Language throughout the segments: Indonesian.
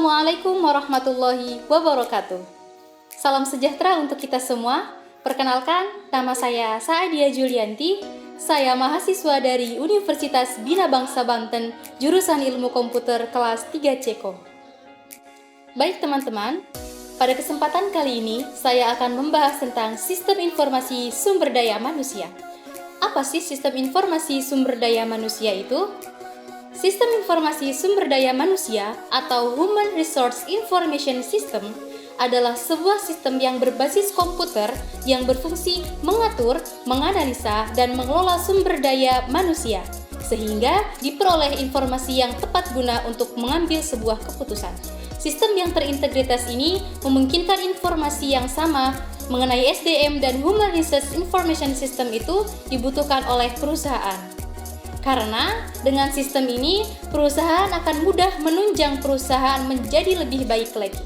Assalamualaikum warahmatullahi wabarakatuh. Salam sejahtera untuk kita semua. Perkenalkan, nama saya Saadia Julianti. Saya mahasiswa dari Universitas Bina Bangsa Banten, jurusan Ilmu Komputer kelas 3 Ceko. Baik teman-teman, pada kesempatan kali ini saya akan membahas tentang sistem informasi sumber daya manusia. Apa sih sistem informasi sumber daya manusia itu? Sistem informasi sumber daya manusia atau Human Resource Information System adalah sebuah sistem yang berbasis komputer yang berfungsi mengatur, menganalisa, dan mengelola sumber daya manusia sehingga diperoleh informasi yang tepat guna untuk mengambil sebuah keputusan. Sistem yang terintegritas ini memungkinkan informasi yang sama mengenai SDM dan Human Resource Information System itu dibutuhkan oleh perusahaan. Karena dengan sistem ini, perusahaan akan mudah menunjang perusahaan menjadi lebih baik lagi.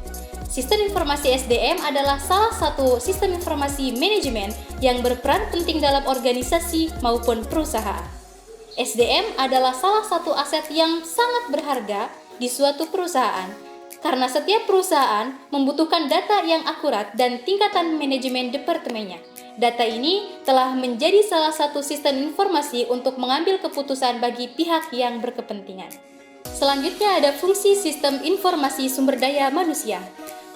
Sistem informasi SDM adalah salah satu sistem informasi manajemen yang berperan penting dalam organisasi maupun perusahaan. SDM adalah salah satu aset yang sangat berharga di suatu perusahaan, karena setiap perusahaan membutuhkan data yang akurat dan tingkatan manajemen departemennya. Data ini telah menjadi salah satu sistem informasi untuk mengambil keputusan bagi pihak yang berkepentingan. Selanjutnya ada fungsi sistem informasi sumber daya manusia.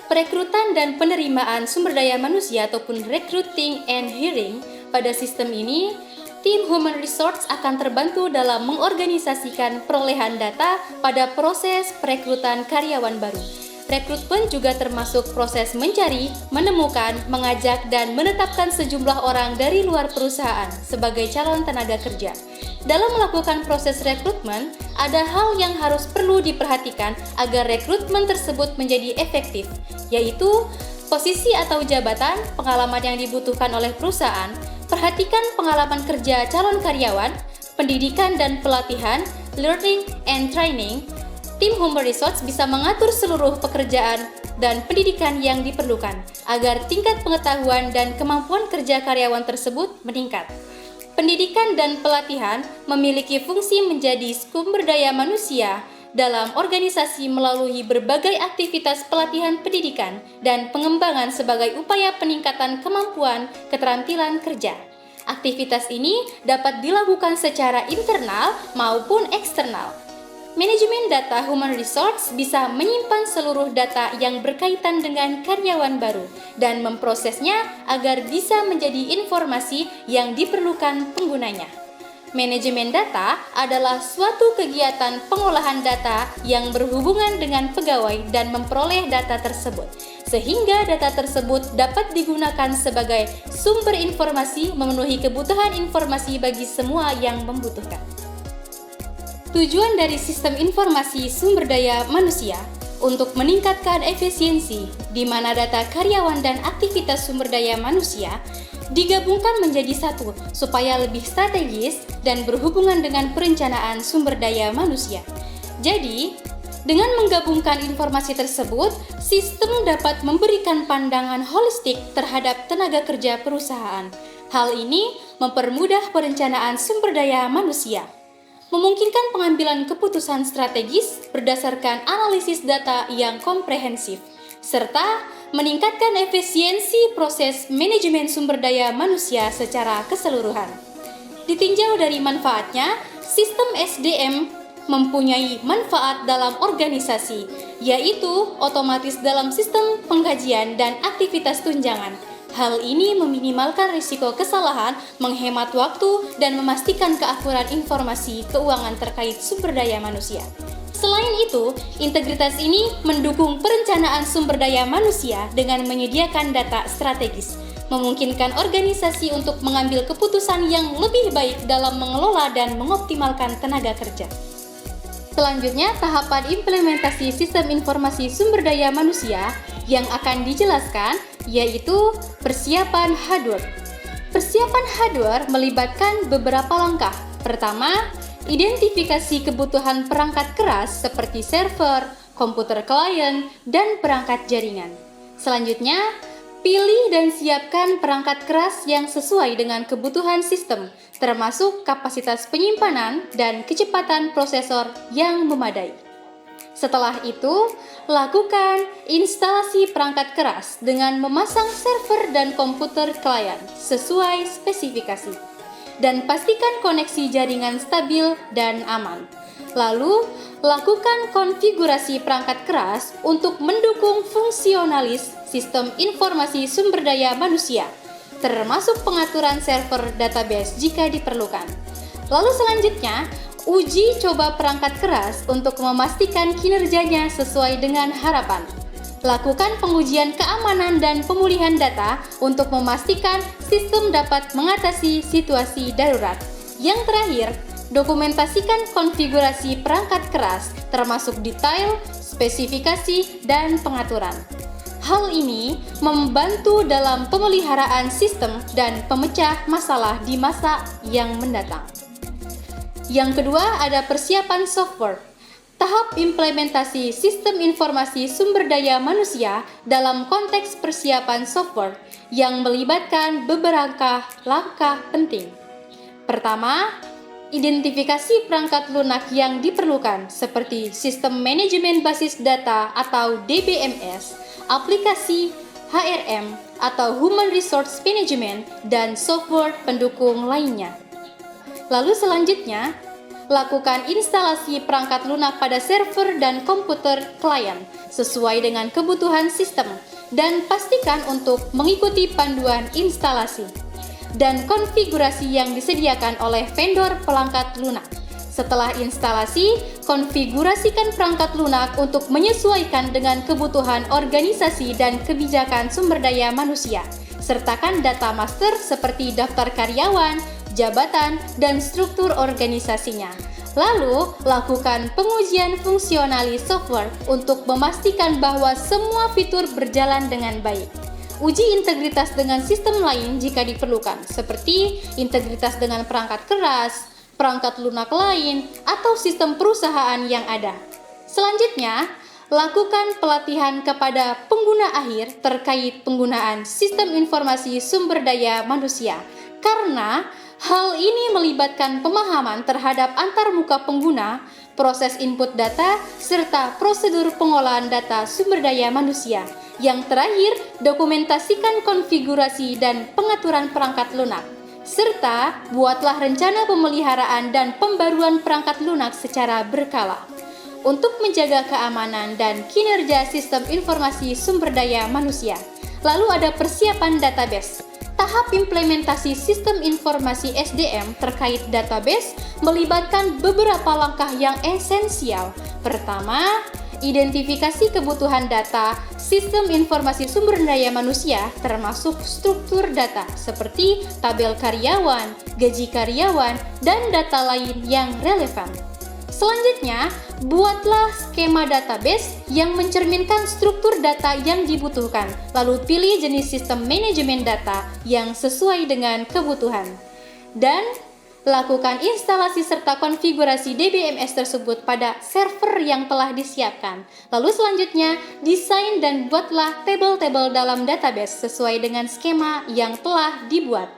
Perekrutan dan penerimaan sumber daya manusia ataupun recruiting and hiring pada sistem ini, tim Human Resource akan terbantu dalam mengorganisasikan perolehan data pada proses perekrutan karyawan baru. Rekrutmen juga termasuk proses mencari, menemukan, mengajak, dan menetapkan sejumlah orang dari luar perusahaan sebagai calon tenaga kerja. Dalam melakukan proses rekrutmen, ada hal yang harus perlu diperhatikan agar rekrutmen tersebut menjadi efektif, yaitu posisi atau jabatan, pengalaman yang dibutuhkan oleh perusahaan, perhatikan pengalaman kerja calon karyawan, pendidikan dan pelatihan, learning and training. Tim Human Resource bisa mengatur seluruh pekerjaan dan pendidikan yang diperlukan agar tingkat pengetahuan dan kemampuan kerja karyawan tersebut meningkat. Pendidikan dan pelatihan memiliki fungsi menjadi sumber daya manusia dalam organisasi melalui berbagai aktivitas pelatihan pendidikan dan pengembangan sebagai upaya peningkatan kemampuan keterampilan kerja. Aktivitas ini dapat dilakukan secara internal maupun eksternal. Manajemen data Human Resource bisa menyimpan seluruh data yang berkaitan dengan karyawan baru dan memprosesnya agar bisa menjadi informasi yang diperlukan penggunanya. Manajemen data adalah suatu kegiatan pengolahan data yang berhubungan dengan pegawai dan memperoleh data tersebut, sehingga data tersebut dapat digunakan sebagai sumber informasi memenuhi kebutuhan informasi bagi semua yang membutuhkan. Tujuan dari sistem informasi sumber daya manusia untuk meningkatkan efisiensi di mana data karyawan dan aktivitas sumber daya manusia digabungkan menjadi satu supaya lebih strategis dan berhubungan dengan perencanaan sumber daya manusia. Jadi, dengan menggabungkan informasi tersebut, sistem dapat memberikan pandangan holistik terhadap tenaga kerja perusahaan. Hal ini mempermudah perencanaan sumber daya manusia, memungkinkan pengambilan keputusan strategis berdasarkan analisis data yang komprehensif, serta meningkatkan efisiensi proses manajemen sumber daya manusia secara keseluruhan. Ditinjau dari manfaatnya, sistem SDM mempunyai manfaat dalam organisasi, yaitu otomatis dalam sistem pengkajian dan aktivitas tunjangan. Hal ini meminimalkan risiko kesalahan, menghemat waktu, dan memastikan keakuran informasi keuangan terkait sumber daya manusia. Selain itu, integritas ini mendukung perencanaan sumber daya manusia dengan menyediakan data strategis, memungkinkan organisasi untuk mengambil keputusan yang lebih baik dalam mengelola dan mengoptimalkan tenaga kerja. Selanjutnya, tahapan implementasi sistem informasi sumber daya manusia yang akan dijelaskan yaitu persiapan hardware. Persiapan hardware melibatkan beberapa langkah. Pertama, identifikasi kebutuhan perangkat keras seperti server, komputer klien, dan perangkat jaringan. Selanjutnya, pilih dan siapkan perangkat keras yang sesuai dengan kebutuhan sistem, termasuk kapasitas penyimpanan dan kecepatan prosesor yang memadai. Setelah itu, lakukan instalasi perangkat keras dengan memasang server dan komputer klien sesuai spesifikasi. Dan pastikan koneksi jaringan stabil dan aman. Lalu, lakukan konfigurasi perangkat keras untuk mendukung fungsionalis sistem informasi sumber daya manusia, termasuk pengaturan server database jika diperlukan. Lalu selanjutnya, uji coba perangkat keras untuk memastikan kinerjanya sesuai dengan harapan. Lakukan pengujian keamanan dan pemulihan data untuk memastikan sistem dapat mengatasi situasi darurat. Yang terakhir, dokumentasikan konfigurasi perangkat keras termasuk detail, spesifikasi, dan pengaturan. Hal ini membantu dalam pemeliharaan sistem dan pemecah masalah di masa yang mendatang. Yang kedua ada persiapan software. Tahap implementasi sistem informasi sumber daya manusia dalam konteks persiapan software yang melibatkan beberapa langkah penting. Pertama, identifikasi perangkat lunak yang diperlukan seperti sistem manajemen basis data atau DBMS, aplikasi HRM atau Human Resource Management, dan software pendukung lainnya. Lalu selanjutnya, lakukan instalasi perangkat lunak pada server dan komputer klien sesuai dengan kebutuhan sistem dan pastikan untuk mengikuti panduan instalasi dan konfigurasi yang disediakan oleh vendor perangkat lunak. Setelah instalasi, konfigurasikan perangkat lunak untuk menyesuaikan dengan kebutuhan organisasi dan kebijakan sumber daya manusia. Sertakan data master seperti daftar karyawan, jabatan, dan struktur organisasinya. Lalu, lakukan pengujian fungsionalis software untuk memastikan bahwa semua fitur berjalan dengan baik. Uji integritas dengan sistem lain jika diperlukan, seperti integritas dengan perangkat keras, perangkat lunak lain, atau sistem perusahaan yang ada. Selanjutnya, lakukan pelatihan kepada pengguna akhir terkait penggunaan sistem informasi sumber daya manusia, karena hal ini melibatkan pemahaman terhadap antarmuka pengguna, proses input data, serta prosedur pengolahan data sumber daya manusia. Yang terakhir, dokumentasikan konfigurasi dan pengaturan perangkat lunak, serta buatlah rencana pemeliharaan dan pembaruan perangkat lunak secara berkala. Untuk menjaga keamanan dan kinerja sistem informasi sumber daya manusia. Lalu ada persiapan database. Tahap implementasi sistem informasi SDM terkait database melibatkan beberapa langkah yang esensial. Pertama, identifikasi kebutuhan data sistem informasi sumber daya manusia termasuk struktur data seperti tabel karyawan, gaji karyawan, dan data lain yang relevan. Selanjutnya, buatlah skema database yang mencerminkan struktur data yang dibutuhkan, lalu pilih jenis sistem manajemen data yang sesuai dengan kebutuhan. Dan lakukan instalasi serta konfigurasi DBMS tersebut pada server yang telah disiapkan. Lalu selanjutnya, desain dan buatlah tabel-tabel dalam database sesuai dengan skema yang telah dibuat.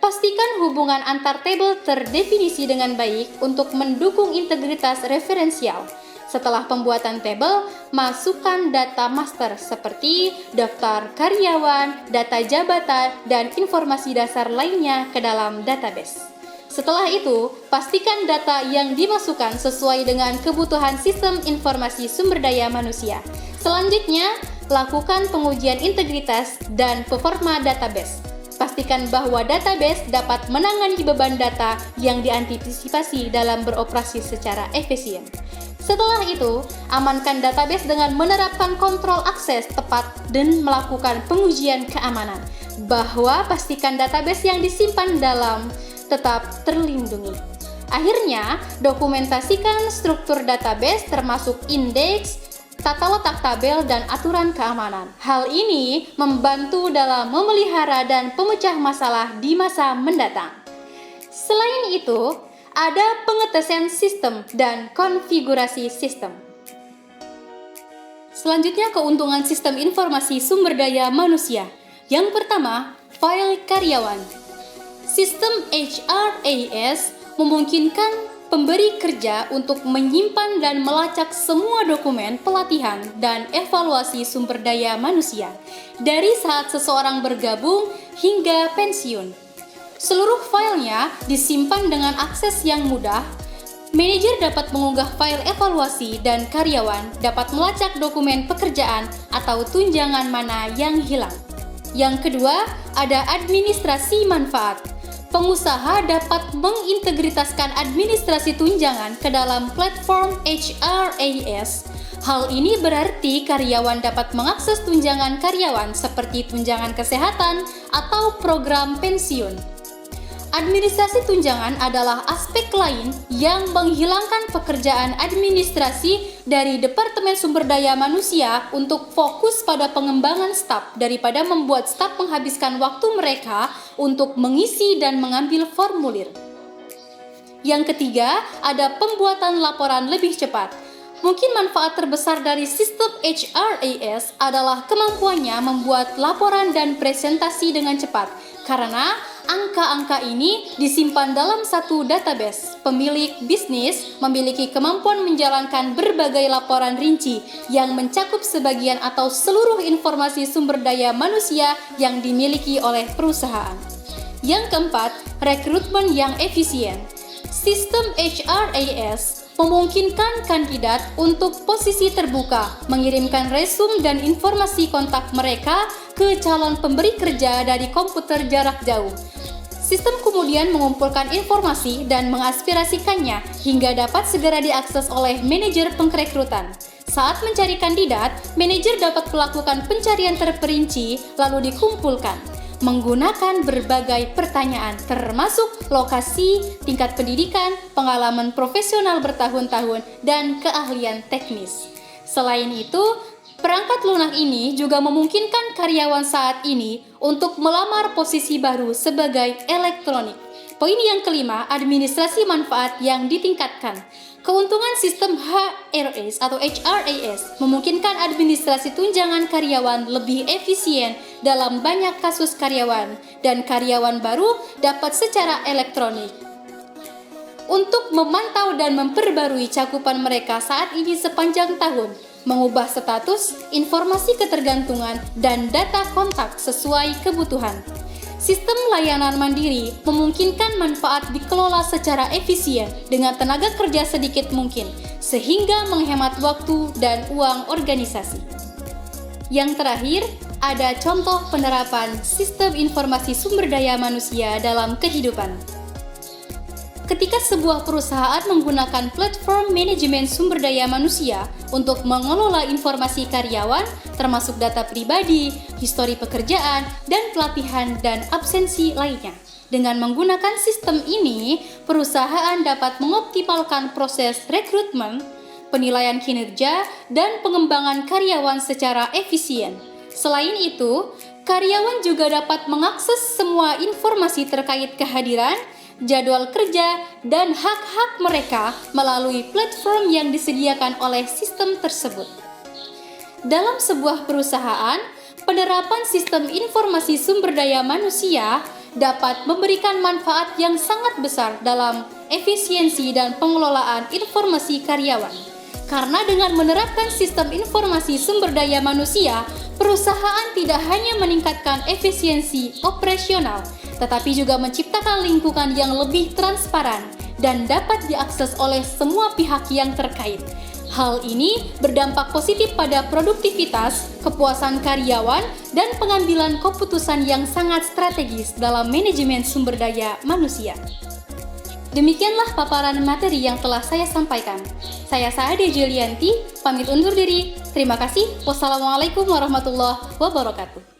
Pastikan hubungan antar tabel terdefinisi dengan baik untuk mendukung integritas referensial. Setelah pembuatan tabel, masukkan data master seperti daftar karyawan, data jabatan, dan informasi dasar lainnya ke dalam database. Setelah itu, pastikan data yang dimasukkan sesuai dengan kebutuhan sistem informasi sumber daya manusia. Selanjutnya, lakukan pengujian integritas dan performa database. Pastikan bahwa database dapat menangani beban data yang diantisipasi dalam beroperasi secara efisien. Setelah itu, amankan database dengan menerapkan kontrol akses tepat dan melakukan pengujian keamanan. Bahwa pastikan database yang disimpan dalam tetap terlindungi. Akhirnya, dokumentasikan struktur database termasuk indeks, tata letak tabel, dan aturan keamanan. Hal ini membantu dalam memelihara dan pemecah masalah di masa mendatang. Selain itu, ada pengetesan sistem dan konfigurasi sistem. Selanjutnya, keuntungan sistem informasi sumber daya manusia. Yang pertama, file karyawan. Sistem HRIS memungkinkan pemberi kerja untuk menyimpan dan melacak semua dokumen pelatihan dan evaluasi sumber daya manusia dari saat seseorang bergabung hingga pensiun. Seluruh filenya disimpan dengan akses yang mudah. Manajer dapat mengunggah file evaluasi dan karyawan dapat melacak dokumen pekerjaan atau tunjangan mana yang hilang. Yang kedua, ada administrasi manfaat. Pengusaha dapat mengintegritaskan administrasi tunjangan ke dalam platform HRAS. Hal ini berarti karyawan dapat mengakses tunjangan karyawan seperti tunjangan kesehatan atau program pensiun. Administrasi tunjangan adalah aspek lain yang menghilangkan pekerjaan administrasi dari Departemen Sumber Daya Manusia untuk fokus pada pengembangan staf daripada membuat staf menghabiskan waktu mereka untuk mengisi dan mengambil formulir. Yang ketiga, ada pembuatan laporan lebih cepat. Mungkin manfaat terbesar dari sistem HRAS adalah kemampuannya membuat laporan dan presentasi dengan cepat, karena angka-angka ini disimpan dalam satu database. Pemilik bisnis memiliki kemampuan menjalankan berbagai laporan rinci yang mencakup sebagian atau seluruh informasi sumber daya manusia yang dimiliki oleh perusahaan. Yang keempat, rekrutmen yang efisien. Sistem HRAS memungkinkan kandidat untuk posisi terbuka mengirimkan resume dan informasi kontak mereka ke calon pemberi kerja dari komputer jarak jauh. Sistem kemudian mengumpulkan informasi dan mengaspirasikannya hingga dapat segera diakses oleh manajer pengrekrutan. Saat mencari kandidat, manajer dapat melakukan pencarian terperinci lalu dikumpulkan menggunakan berbagai pertanyaan termasuk lokasi, tingkat pendidikan, pengalaman profesional bertahun-tahun, dan keahlian teknis. Selain itu, perangkat lunak ini juga memungkinkan karyawan saat ini untuk melamar posisi baru sebagai elektronik. Poin yang kelima, administrasi manfaat yang ditingkatkan. Keuntungan sistem HRAS atau HRAS memungkinkan administrasi tunjangan karyawan lebih efisien dalam banyak kasus karyawan, dan karyawan baru dapat secara elektronik untuk memantau dan memperbarui cakupan mereka saat ini sepanjang tahun, mengubah status, informasi ketergantungan, dan data kontak sesuai kebutuhan. Sistem layanan mandiri memungkinkan manfaat dikelola secara efisien dengan tenaga kerja sedikit mungkin, sehingga menghemat waktu dan uang organisasi. Yang terakhir, ada contoh penerapan sistem informasi sumber daya manusia dalam kehidupan. Ketika sebuah perusahaan menggunakan platform manajemen sumber daya manusia untuk mengelola informasi karyawan, termasuk data pribadi, histori pekerjaan, dan pelatihan dan absensi lainnya. Dengan menggunakan sistem ini, perusahaan dapat mengoptimalkan proses rekrutmen, penilaian kinerja, dan pengembangan karyawan secara efisien. Selain itu, karyawan juga dapat mengakses semua informasi terkait kehadiran, jadwal kerja, dan hak-hak mereka melalui platform yang disediakan oleh sistem tersebut. Dalam sebuah perusahaan, penerapan sistem informasi sumber daya manusia dapat memberikan manfaat yang sangat besar dalam efisiensi dan pengelolaan informasi karyawan. Karena dengan menerapkan sistem informasi sumber daya manusia, perusahaan tidak hanya meningkatkan efisiensi operasional, tetapi juga menciptakan lingkungan yang lebih transparan dan dapat diakses oleh semua pihak yang terkait. Hal ini berdampak positif pada produktivitas, kepuasan karyawan, dan pengambilan keputusan yang sangat strategis dalam manajemen sumber daya manusia. Demikianlah paparan materi yang telah saya sampaikan. Saya Saadia Julianti, pamit undur diri. Terima kasih. Wassalamualaikum warahmatullahi wabarakatuh.